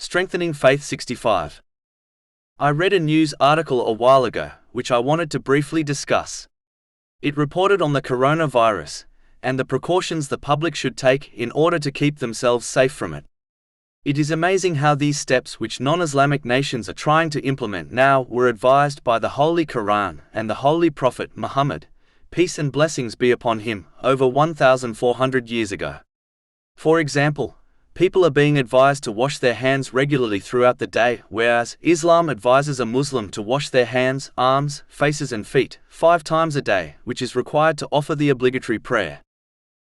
Strengthening Faith 65. I read a news article a while ago, which I wanted to briefly discuss. It reported on the coronavirus, and the precautions the public should take in order to keep themselves safe from it. It is amazing how these steps which non-Islamic nations are trying to implement now were advised by the Holy Quran and the Holy Prophet Muhammad, peace and blessings be upon him, over 1,400 years ago. For example, people are being advised to wash their hands regularly throughout the day, whereas Islam advises a Muslim to wash their hands, arms, faces and feet 5 times a day, which is required to offer the obligatory prayer.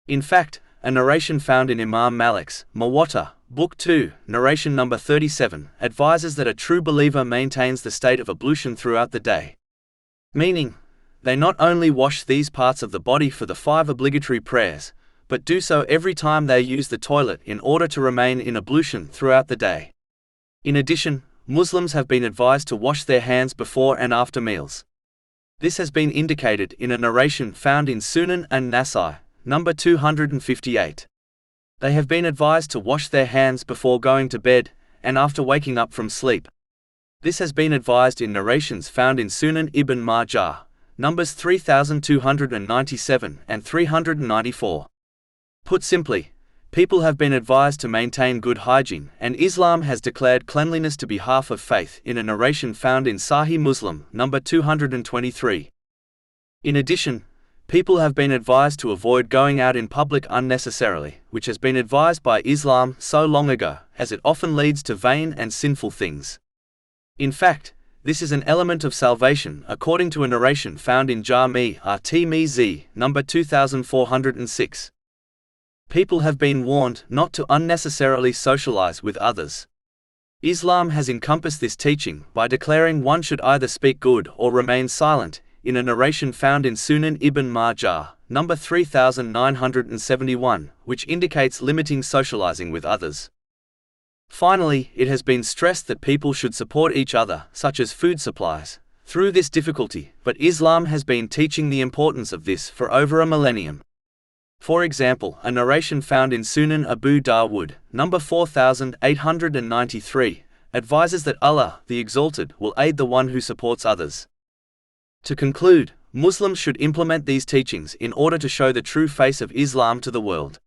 In fact, a narration found in Imam Malik's Muwatta, Book 2, narration number 37, advises that a true believer maintains the state of ablution throughout the day. Meaning, they not only wash these parts of the body for the 5 obligatory prayers, but do so every time they use the toilet in order to remain in ablution throughout the day. In addition, Muslims have been advised to wash their hands before and after meals. This has been indicated in a narration found in Sunan an-Nasai, number 258. They have been advised to wash their hands before going to bed, and after waking up from sleep. This has been advised in narrations found in Sunan ibn Majah, numbers 3297 and 394. Put simply, people have been advised to maintain good hygiene, and Islam has declared cleanliness to be half of faith in a narration found in Sahih Muslim, number 223. In addition, people have been advised to avoid going out in public unnecessarily, which has been advised by Islam so long ago, as it often leads to vain and sinful things. In fact, this is an element of salvation according to a narration found in Jami'a at-Tirmidhi, number 2406. People have been warned not to unnecessarily socialize with others. Islam has encompassed this teaching by declaring one should either speak good or remain silent, in a narration found in Sunan ibn Majah, number 3971, which indicates limiting socializing with others. Finally, it has been stressed that people should support each other, such as food supplies, through this difficulty, but Islam has been teaching the importance of this for over a millennium. For example, a narration found in Sunan Abu Dawud, number 4893, advises that Allah, the Exalted, will aid the one who supports others. To conclude, Muslims should implement these teachings in order to show the true face of Islam to the world.